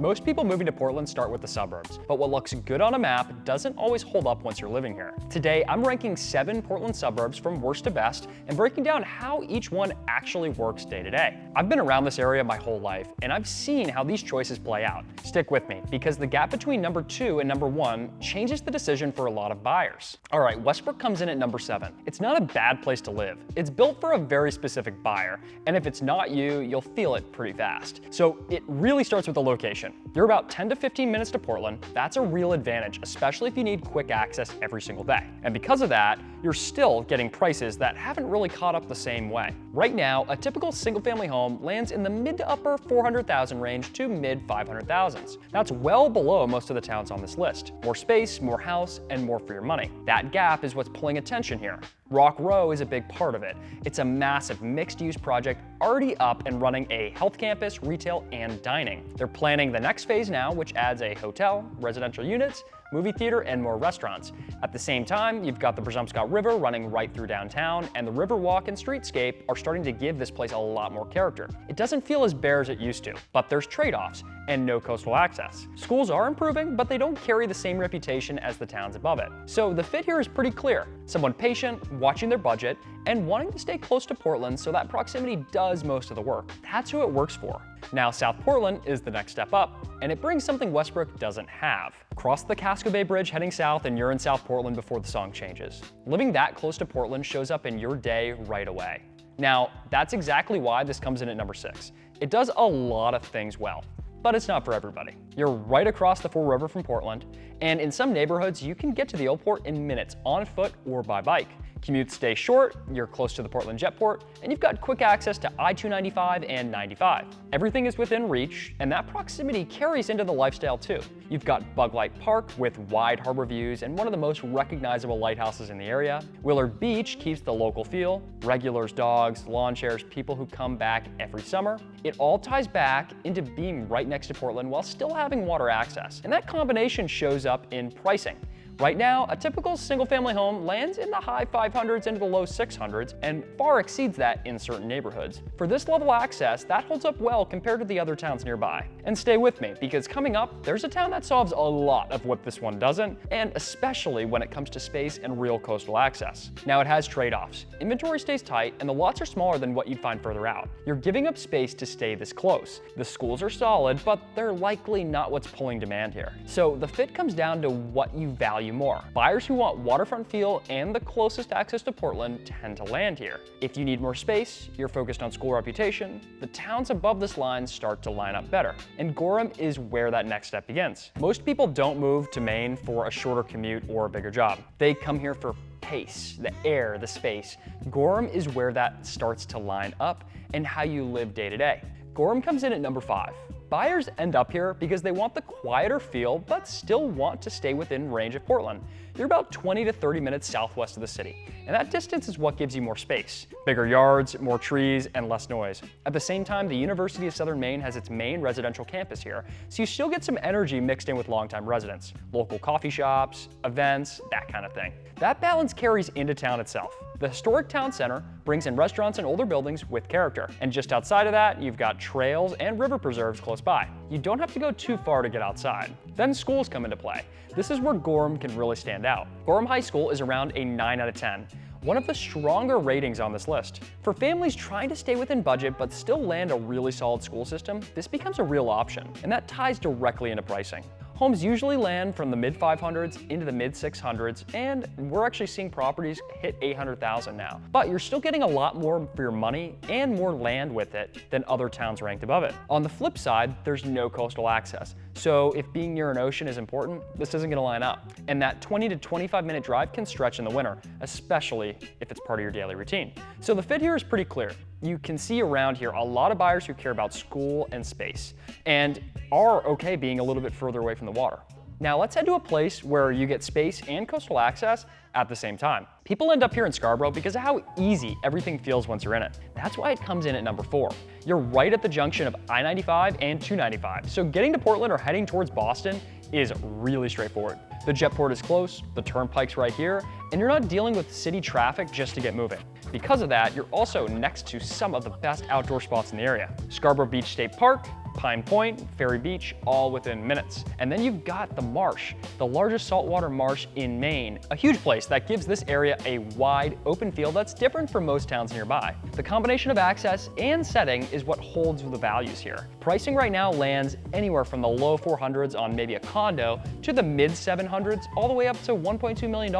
Most people moving to Portland start with the suburbs, but what looks good on a map doesn't always hold up once you're living here. Today, I'm ranking 7 Portland suburbs from worst to best and breaking down how each one actually works day to day. I've been around this area my whole life, and I've seen how these choices play out. Stick with me, because the gap between number 2 and number 1 changes the decision for a lot of buyers. All right, Westbrook comes in at number 7. It's not a bad place to live. It's built for a very specific buyer, and if it's not you, you'll feel it pretty fast. So it really starts with the location. You're about 10 to 15 minutes to Portland. That's a real advantage, especially if you need quick access every single day. And because of that, you're still getting prices that haven't really caught up the same way. Right now, a typical single-family home lands in the mid to upper 400,000 range to mid 500,000s. That's well below most of the towns on this list. More space, more house, and more for your money. That gap is what's pulling attention here. Rock Row is a big part of it. It's a massive mixed-use project already up and running a health campus, retail, and dining. They're planning the next phase now, which adds a hotel, residential units, movie theater, and more restaurants. At the same time, you've got the Presumpscot River running right through downtown, and the Riverwalk and streetscape are starting to give this place a lot more character. It doesn't feel as bare as it used to, but there's trade-offs and no coastal access. Schools are improving, but they don't carry the same reputation as the towns above it. So the fit here is pretty clear. Someone patient, watching their budget, and wanting to stay close to Portland so that proximity does most of the work. That's who it works for. Now, South Portland is the next step up, and it brings something Westbrook doesn't have. Cross the Casco Bay Bridge heading south, and you're in South Portland before the song changes. Living that close to Portland shows up in your day right away. Now, that's exactly why this comes in at number 6. It does a lot of things well, but it's not for everybody. You're right across the Fall River from Portland, and in some neighborhoods, you can get to the Old Port in minutes on foot or by bike. Commutes stay short, you're close to the Portland Jetport, and you've got quick access to I-295 and 95. Everything is within reach, and that proximity carries into the lifestyle too. You've got Bug Light Park with wide harbor views and one of the most recognizable lighthouses in the area. Willard Beach keeps the local feel. Regulars, dogs, lawn chairs, people who come back every summer. It all ties back into being right next to Portland while still having water access. And that combination shows up in pricing. Right now, a typical single-family home lands in the high 500s into the low 600s and far exceeds that in certain neighborhoods. For this level access, that holds up well compared to the other towns nearby. And stay with me, because coming up, there's a town that solves a lot of what this one doesn't, and especially when it comes to space and real coastal access. Now, it has trade-offs. Inventory stays tight, and the lots are smaller than what you'd find further out. You're giving up space to stay this close. The schools are solid, but they're likely not what's pulling demand here. So the fit comes down to what you value more. Buyers who want waterfront feel and the closest access to Portland tend to land here. If you need more space, you're focused on school reputation, the towns above this line start to line up better. And Gorham is where that next step begins. Most people don't move to Maine for a shorter commute or a bigger job. They come here for pace, the air, the space. Gorham is where that starts to line up and how you live day to day. Gorham comes in at number 5. Buyers end up here because they want the quieter feel, but still want to stay within range of Portland. You're about 20 to 30 minutes southwest of the city, and that distance is what gives you more space. Bigger yards, more trees, and less noise. At the same time, the University of Southern Maine has its main residential campus here, so you still get some energy mixed in with longtime residents. Local coffee shops, events, that kind of thing. That balance carries into town itself. The historic town center brings in restaurants and older buildings with character. And just outside of that, you've got trails and river preserves close by. You don't have to go too far to get outside. Then schools come into play. This is where Gorham can really stand out. Gorham High School is around a 9 out of 10. One of the stronger ratings on this list. For families trying to stay within budget but still land a really solid school system, this becomes a real option, and that ties directly into pricing. Homes usually land from the mid 500s into the mid 600s, and we're actually seeing properties hit 800,000 now. But you're still getting a lot more for your money and more land with it than other towns ranked above it. On the flip side, there's no coastal access. So if being near an ocean is important, this isn't gonna line up. And that 20 to 25 minute drive can stretch in the winter, especially if it's part of your daily routine. So the fit here is pretty clear. You can see around here a lot of buyers who care about school and space, and are okay being a little bit further away from the water. Now let's head to a place where you get space and coastal access at the same time. People end up here in Scarborough because of how easy everything feels once you're in it. That's why it comes in at number 4. You're right at the junction of I-95 and 295, so getting to Portland or heading towards Boston is really straightforward. The Jetport is close, the Turnpike's right here, and you're not dealing with city traffic just to get moving. Because of that, you're also next to some of the best outdoor spots in the area. Scarborough Beach State Park, Pine Point, Ferry Beach, all within minutes. And then you've got the Marsh, the largest saltwater marsh in Maine, a huge place that gives this area a wide, open field that's different from most towns nearby. The combination of access and setting is what holds the values here. Pricing right now lands anywhere from the low 400s on maybe a condo to the mid 700s, all the way up to $1.2 million,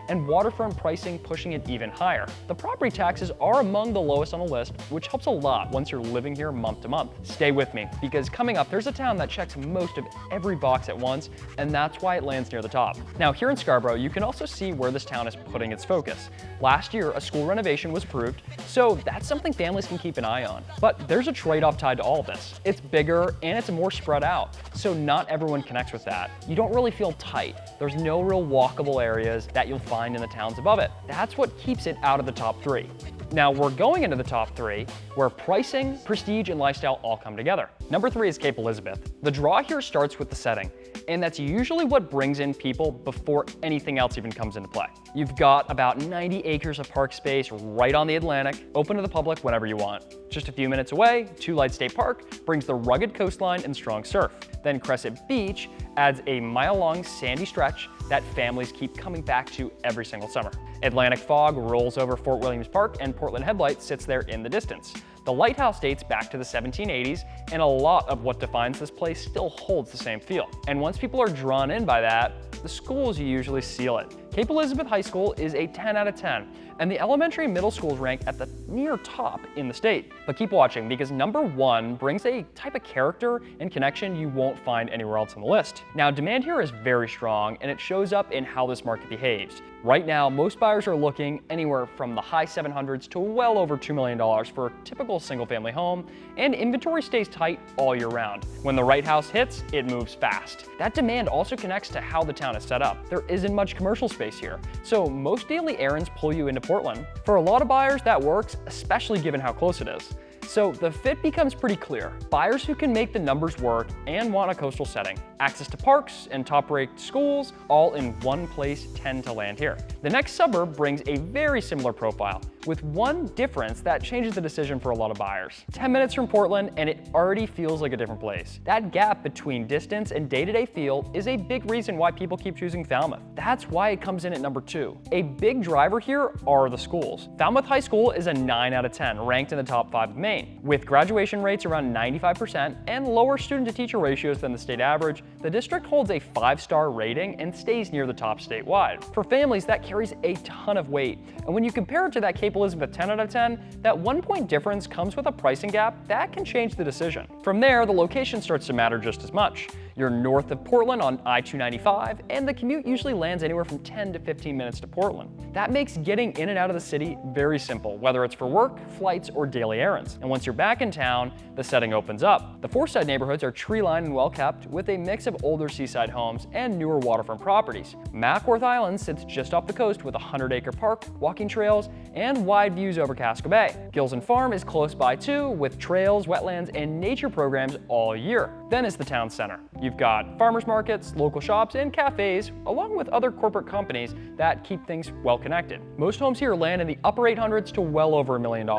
and waterfront pricing pushing it even higher. The property taxes are among the lowest on the list, which helps a lot once you're living here month to month. Stay with me, because coming up, there's a town that checks most of every box at once, and that's why it lands near the top. Now, here in Scarborough, you can also see where this town is putting its focus. Last year, a school renovation was approved, so that's something families can keep an eye on. But there's a trade-off tied to all of this. It's bigger and it's more spread out, so not everyone connects with that. You don't really feel tight. There's no real walkable areas that you'll find in the towns above it. That's what keeps it out of the top 3. Now we're going into the top 3, where pricing, prestige, and lifestyle all come together. Number 3 is Cape Elizabeth. The draw here starts with the setting, and that's usually what brings in people before anything else even comes into play. You've got about 90 acres of park space right on the Atlantic, open to the public whenever you want. Just a few minutes away, Two Light State Park brings the rugged coastline and strong surf. Then Crescent Beach adds a mile-long sandy stretch that families keep coming back to every single summer. Atlantic fog rolls over Fort Williams Park, and Portland Headlight sits there in the distance. The lighthouse dates back to the 1780s, and a lot of what defines this place still holds the same feel. And once people are drawn in by that, the schools usually seal it. Cape Elizabeth High School is a 10 out of 10, and the elementary and middle schools rank at the near top in the state. But keep watching, because number 1 brings a type of character and connection you won't find anywhere else on the list. Now, demand here is very strong, and it shows up in how this market behaves. Right now, most buyers are looking anywhere from the high 700s to well over $2 million for a typical single-family home, and inventory stays tight all year round. When the right house hits, it moves fast. That demand also connects to how the town is set up. There isn't much commercial space here, so most daily errands pull you into Portland. For a lot of buyers, that works, especially given how close it is. So the fit becomes pretty clear. Buyers who can make the numbers work and want a coastal setting, access to parks and top-rated schools, all in one place, tend to land here. The next suburb brings a very similar profile, with one difference that changes the decision for a lot of buyers. 10 minutes from Portland, and it already feels like a different place. That gap between distance and day-to-day feel is a big reason why people keep choosing Falmouth. That's why it comes in at number 2. A big driver here are the schools. Falmouth High School is a 9 out of 10, ranked in the top 5 of Maine. With graduation rates around 95% and lower student-to-teacher ratios than the state average, the district holds a 5-star rating and stays near the top statewide. For families, that carries a ton of weight, and when you compare it to that Cape Elizabeth 10 out of 10, that 1-point difference comes with a pricing gap that can change the decision. From there, the location starts to matter just as much. You're north of Portland on I-295, and the commute usually lands anywhere from 10 to 15 minutes to Portland. That makes getting in and out of the city very simple, whether it's for work, flights, or daily errands. And once you're back in town, the setting opens up. The Foreside neighborhoods are tree-lined and well-kept, with a mix of older seaside homes and newer waterfront properties. Mackworth Island sits just off the coast with a 100-acre park, walking trails, and wide views over Casco Bay. Gilson Farm is close by too, with trails, wetlands, and nature programs all year. Then is the town center. You've got farmers markets, local shops, and cafes, along with other corporate companies that keep things well connected. Most homes here land in the upper 800s to well over $1 million,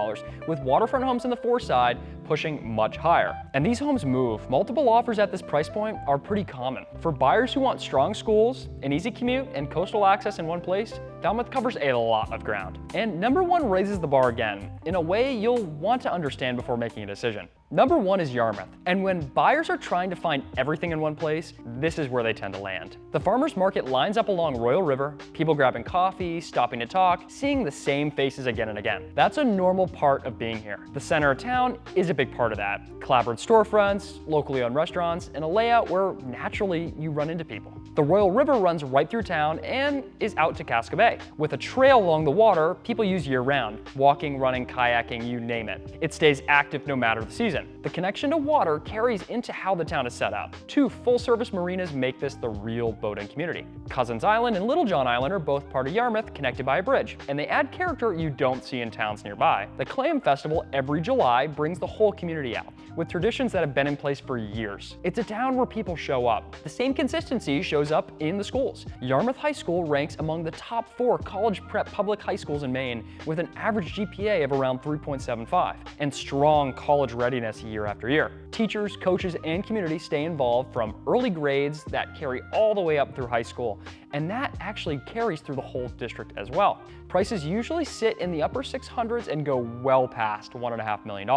with waterfront homes in the Foreside pushing much higher. And these homes move. Multiple offers at this price point are pretty common. For buyers who want strong schools, an easy commute, and coastal access in one place, Falmouth covers a lot of ground. And number 1 raises the bar again, in a way you'll want to understand before making a decision. Number 1 is Yarmouth, and when buyers are trying to find everything in one place, this is where they tend to land. The farmers market lines up along Royal River, people grabbing coffee, stopping to talk, seeing the same faces again and again. That's a normal part of being here. The center of town is a big part of that. Collaborative storefronts, locally owned restaurants, and a layout where naturally you run into people. The Royal River runs right through town and is out to Casco Bay. With a trail along the water, people use year-round, walking, running, kayaking, you name it. It stays active no matter the season. The connection to water carries into how the town is set up. 2 full-service marinas make this the real boating community. Cousins Island and Little John Island are both part of Yarmouth, connected by a bridge, and they add character you don't see in towns nearby. The Clam Festival every July brings the whole community out, with traditions that have been in place for years. It's a town where people show up. The same consistency shows up in the schools. Yarmouth High School ranks among the top 4 college prep public high schools in Maine with an average GPA of around 3.75 and strong college readiness year after year. Teachers, coaches, and community stay involved from early grades that carry all the way up through high school, and that actually carries through the whole district as well. Prices usually sit in the upper 600s and go well past $1.5 million,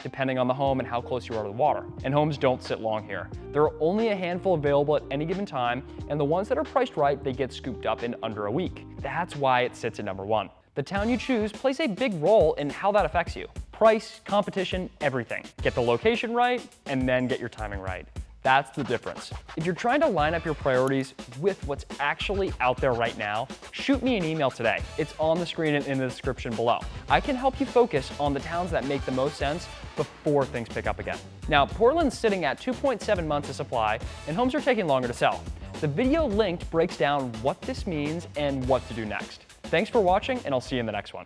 depending on the home and how close you are to the water. And homes don't sit long here. There are only a handful available at any given time, and the ones that are priced right, they get scooped up in under a week. That's why it sits at number 1. The town you choose plays a big role in how that affects you. Price, competition, everything. Get the location right, and then get your timing right. That's the difference. If you're trying to line up your priorities with what's actually out there right now, shoot me an email today. It's on the screen and in the description below. I can help you focus on the towns that make the most sense before things pick up again. Now, Portland's sitting at 2.7 months of supply, and homes are taking longer to sell. The video linked breaks down what this means and what to do next. Thanks for watching, and I'll see you in the next one.